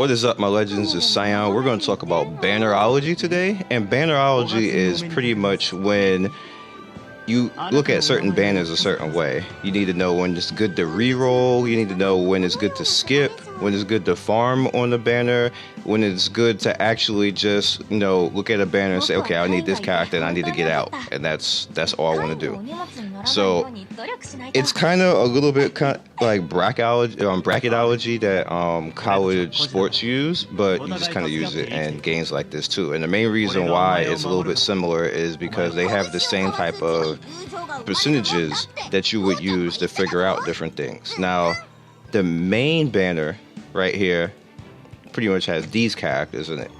What is up, my legends? It's Scion. We're going to talk about Bannerology today, and Bannerology is pretty much when you look at certain banners a certain way. You need to know when it's good to reroll, you need to know when it's good to skip, when it's good to farm on the banner, when it's good to actually just, look at a banner and say, okay, I need this character and I need to get out. And that's all I want to do. So it's kind of a little bit like bracketology that college sports use, but you just kind of use it in games like this too. And the main reason why it's a little bit similar is because they have the same type of percentages that you would use to figure out different things. Now, the main banner right here pretty much has these characters in it.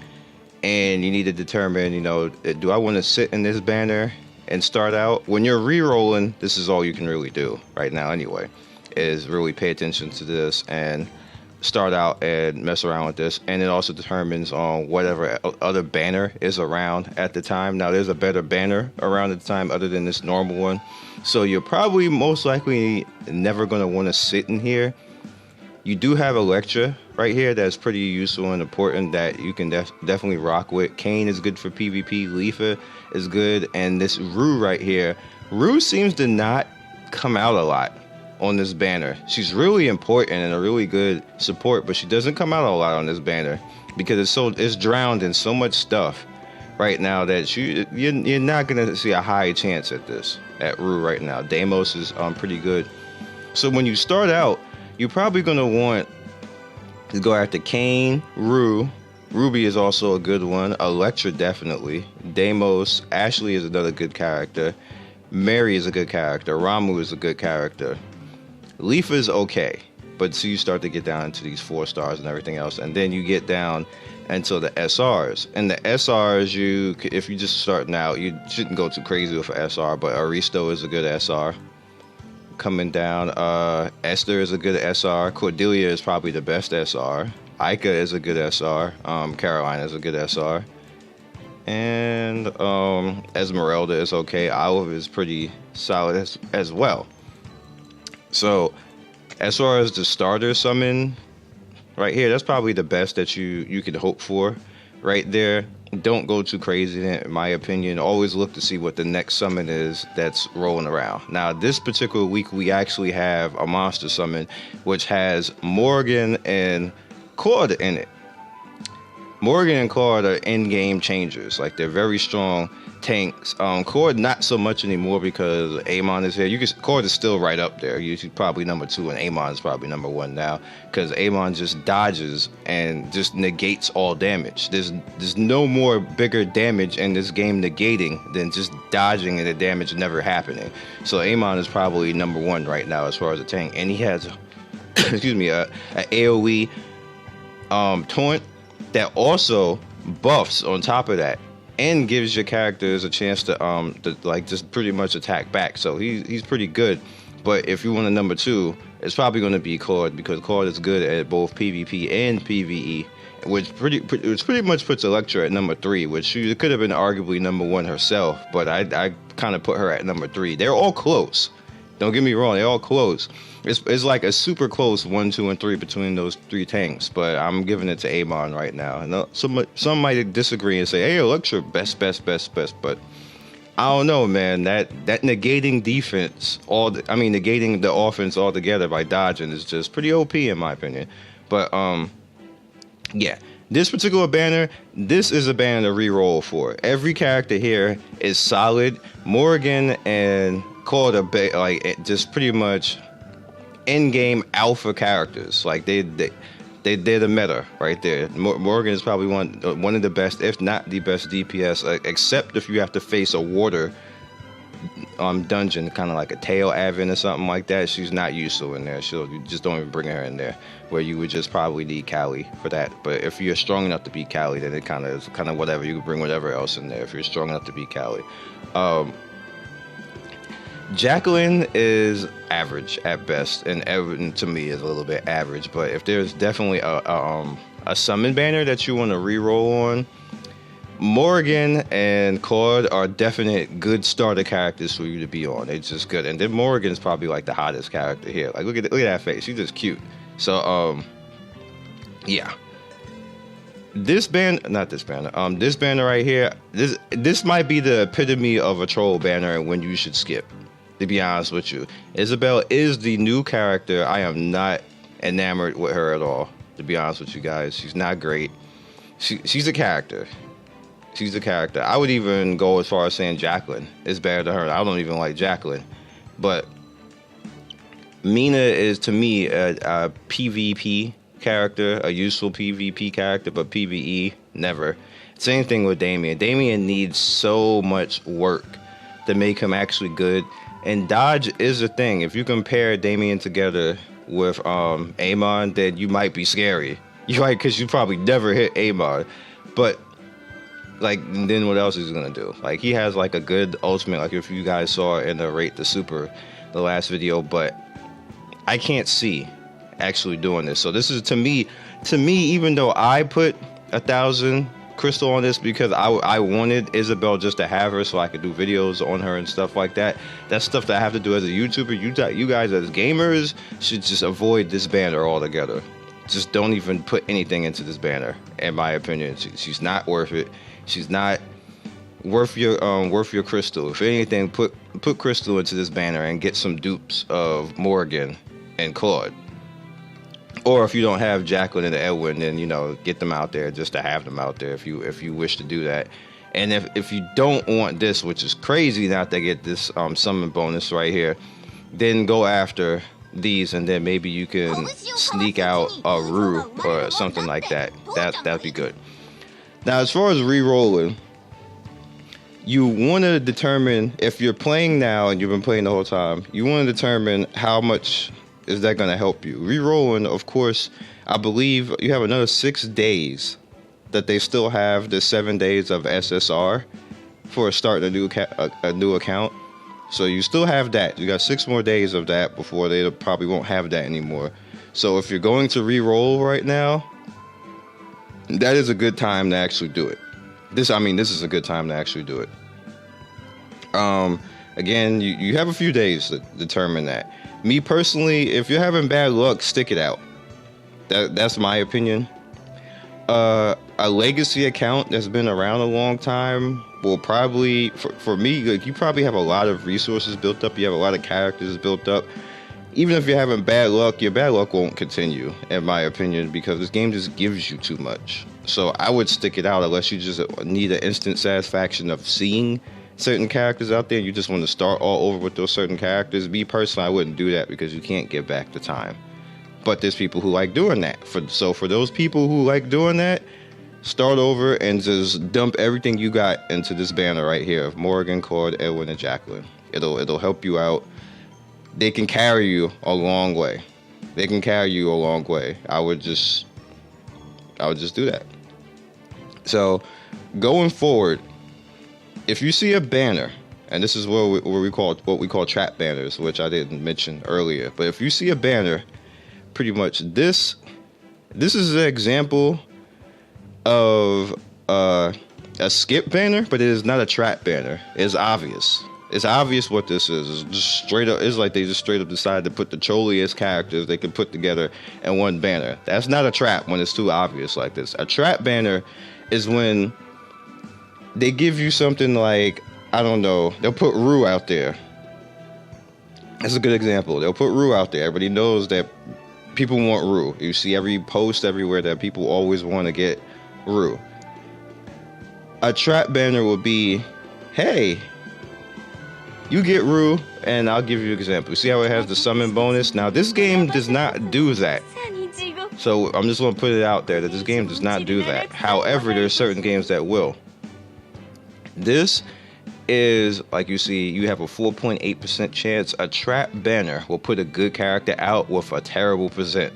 And you need to determine, do I want to sit in this banner and start out? When you're re-rolling, this is all you can really do right now anyway, is really pay attention to this and start out and mess around with this. And it also determines on whatever other banner is around at the time. Now, there's a better banner around at the time other than this normal one. So you're probably most likely never going to want to sit in here. You do have Electra right here that's pretty useful and important that you can definitely rock with. Kane is good for PvP. Leafa is good. And this Rue right here, Rue seems to not come out a lot on this banner. She's really important and a really good support, but she doesn't come out a lot on this banner because it's drowned in so much stuff right now that you're not gonna see a high chance at Rue right now. Deimos is pretty good. So when you start out, you're probably gonna want to go after Kane, Rue. Ruby is also a good one. Electra definitely. Deimos, Ashley is another good character. Mary is a good character. Ramu is a good character. Leafa is okay, but so you start to get down into these 4 stars and everything else, and then you get down into the SRs. And the SRs, if you're just starting out, you shouldn't go too crazy with an SR, but Aristo is a good SR. Coming down, Esther is a good SR. Cordelia is probably the best SR. Ica is a good SR. Caroline is a good SR. And Esmeralda is okay. Olive is pretty solid as well. So as far as the starter summon right here, that's probably the best that you could hope for right there. Don't go too crazy in my opinion. Always look to see what the next summon is that's rolling around. Now, this particular week, we actually have a monster summon, which has Morgan and Claude in it. Morgan and Claude are in-game changers. Like, they're very strong tanks. Claude not so much anymore because Amon is here. Claude is still right up there. He's probably number 2, and Amon is probably number 1 now because Amon just dodges and just negates all damage. There's no more bigger damage in this game negating than just dodging and the damage never happening. So Amon is probably number 1 right now as far as a tank, and he has excuse me, a AoE taunt that also buffs on top of that and gives your characters a chance to like just pretty much attack back. So he's pretty good. But if you want a number 2, it's probably going to be Claude because Claude is good at both PvP and PvE, which pretty much puts Electra at number 3, which she could have been arguably number 1 herself, but I kind of put her at number 3. They're all close. Don't get me wrong, they're all close. It's like a super close 1, 2, and 3 between those 3 tanks, but I'm giving it to Amon right now. And some might disagree and say, hey, Electra, best, but I don't know, man. That negating defense, negating the offense altogether by dodging is just pretty OP in my opinion. But yeah, this particular banner, this is a banner to reroll for. Every character here is solid. Morgan and Claude are just pretty much in-game alpha characters. Like they're the meta right there. Morgan is probably one of the best, if not the best DPS, except if you have to face a water dungeon, kind of like a tail Advent or something like that. She's not useful in there. You just don't even bring her in there, where you would just probably need Callie for that. But if you're strong enough to beat Callie, then it kind of whatever. You can bring whatever else in there if you're strong enough to beat Callie. Jacqueline is average at best, and Everton to me is a little bit average. But if there's definitely a summon banner that you want to reroll on, Morgan and Claude are definite good starter characters for you to be on. It's just good. And then Morgan's probably like the hottest character here. Like look at that face. She's just cute. So yeah. this this banner right here, this might be the epitome of a troll banner and when you should skip, to be honest with you. Isabel is the new character. I am not enamored with her at all, to be honest with you guys. She's not great. She's a character. She's a character. I would even go as far as saying Jacqueline is better than her. I don't even like Jacqueline. But Mina is, to me, a PvP character, a useful PvP character, but PvE, never. Same thing with Damien. Damien needs so much work to make him actually good. And dodge is a thing. If you compare Damien together with Amon, then you might be scary. You might, because you probably never hit Amon. But like, then what else is he gonna do? Like, he has like a good ultimate, like if you guys saw in the Rate the Super, the last video, but I can't see actually doing this. So this is, to me, even though I put 1,000 crystal on this because I wanted Isabel just to have her so I could do videos on her and stuff like that. That's stuff that I have to do as a YouTuber. You guys as gamers should just avoid this banner altogether. Just don't even put anything into this banner, in my opinion. She's not worth it. She's not worth your crystal. If anything, put crystal into this banner and get some dupes of Morgan and Claude. Or if you don't have Jacqueline and Edwin, then, you know, get them out there just to have them out there if you wish to do that. And if you don't want this, which is crazy not to get this summon bonus right here, then go after these, and then maybe you can sneak out a Rue or something like that. That'd be good. Now, as far as re-rolling, you want to determine, if you're playing now and you've been playing the whole time, you want to determine how much is that going to help you. Re-rolling, of course, I believe you have another 6 days that they still have the 7 days of SSR for starting a new account. So you still have that. You got 6 more days of that before they probably won't have that anymore. So if you're going to re-roll right now, that is a good time to actually do it. This is a good time to actually do it. Again, you have a few days to determine that. Me personally, if you're having bad luck, stick it out. That's my opinion. A legacy account that's been around a long time will probably, for me, like, you probably have a lot of resources built up. You have a lot of characters built up. Even if you're having bad luck, your bad luck won't continue, in my opinion, because this game just gives you too much. So I would stick it out unless you just need an instant satisfaction of seeing certain characters out there. You just want to start all over with those certain characters. Me personally, I wouldn't do that because you can't get back the time. But there's people who like doing that. So for those people who like doing that, start over and just dump everything you got into this banner right here of Morgan, Claude, Edwin, and Jacqueline. It'll help you out. They can carry you a long way. They can carry you a long way. I would just do that. So going forward, if you see a banner, and this is what we call trap banners, which I didn't mention earlier, but if you see a banner, pretty much this is an example of a skip banner, but it is not a trap banner. It's obvious. It's obvious what this is. It's just straight up. It's like they just straight up decided to put the trolliest characters they could put together in one banner. That's not a trap when it's too obvious like this. A trap banner is when they give you something like, I don't know, they'll put Rue out there. That's a good example. They'll put Rue out there. Everybody knows that people want Rue. You see every post everywhere that people always want to get Rue. A trap banner will be, hey, you get Rue, and I'll give you an example. See how it has the summon bonus? Now, this game does not do that. So I'm just going to put it out there that this game does not do that. However, there are certain games that will. This is, like you see, you have a 4.8% chance. A trap banner will put a good character out with a terrible percent.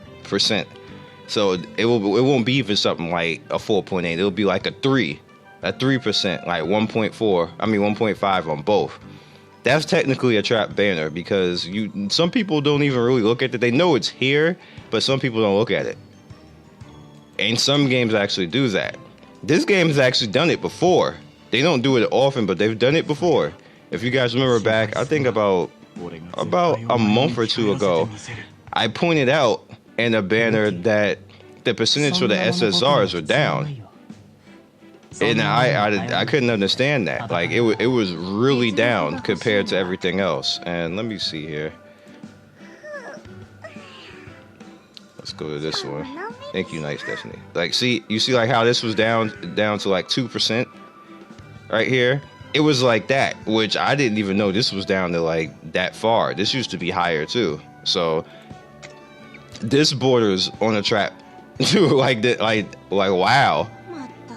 So it won't be even something like a 4.8. It'll be like a 3%, like 1.5 on both. That's technically a trap banner because some people don't even really look at it. They know it's here, but some people don't look at it. And some games actually do that. This game has actually done it before. They don't do it often, but they've done it before. If you guys remember back, I think about a month or two ago, I pointed out in a banner that the percentage for the SSRs were down. And I couldn't understand that. Like it was really down compared to everything else. And let me see here. Let's go to this one. Thank you, Nice Destiny. Like, you see like how this was down to like 2% right here. It was like that, which I didn't even know this was down to like that far. This used to be higher too. So this borders on a trap. like that, like wow.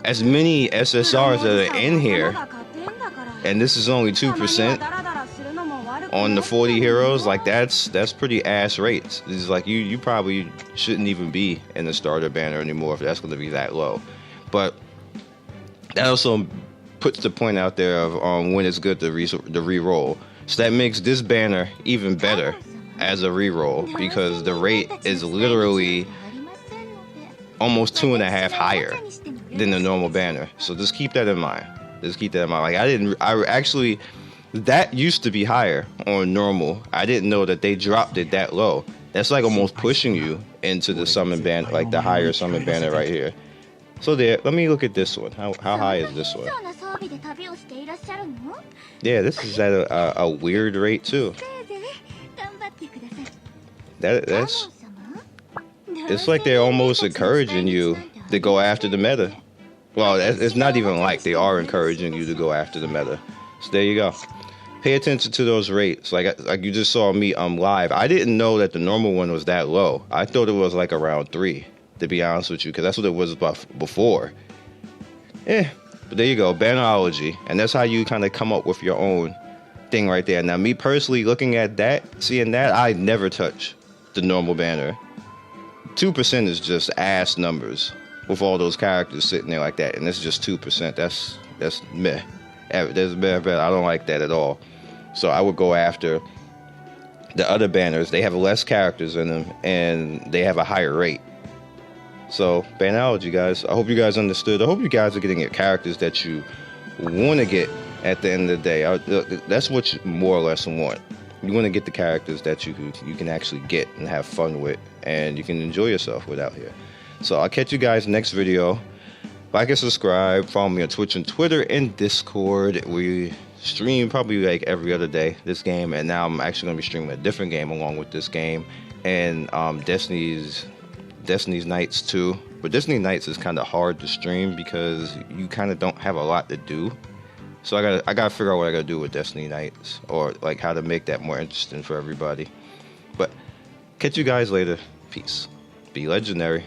As many SSRs that are in here, and this is only 2% on the 40 heroes. Like that's pretty ass rates. This is like you probably shouldn't even be in the starter banner anymore if that's going to be that low. But that also puts the point out there of when it's good to re-roll. So that makes this banner even better as a re-roll because the rate is literally almost 2.5 higher than the normal banner. So just keep that in mind. Like I actually, that used to be higher on normal. I didn't know that they dropped it that low. That's like almost pushing you into the summon banner, like the higher summon banner right here. So there, let me look at this one. How high is this one? Yeah, this is at a weird rate too. That's it's like they're almost encouraging you to go after the meta. Well, it's not even like they are encouraging you to go after the meta. So there you go. Pay attention to those rates. Like you just saw me live. I didn't know that the normal one was that low. I thought it was like around 3, to be honest with you, because that's what it was before. But there you go, Bannerology, and that's how you kind of come up with your own thing right there. Now, me personally, looking at that, seeing that, I never touch the normal banner. 2% is just ass numbers with all those characters sitting there like that, and it's just 2%. That's meh. That's bad. I don't like that at all. So I would go after the other banners. They have less characters in them, and they have a higher rate. So, Bannerology, guys. I hope you guys understood. I hope you guys are getting your characters that you want to get at the end of the day. That's what you more or less want. You want to get the characters that you can actually get and have fun with, and you can enjoy yourself with out here. So I'll catch you guys next video. Like and subscribe. Follow me on Twitch and Twitter and Discord. We stream probably like every other day this game, and now I'm actually going to be streaming a different game along with this game, and Destiny's Nights too. But Destiny Nights is kind of hard to stream because you kind of don't have a lot to do. So I gotta figure out what I gotta do with Destiny Nights, or like how to make that more interesting for everybody. But catch you guys later. Peace. Be legendary.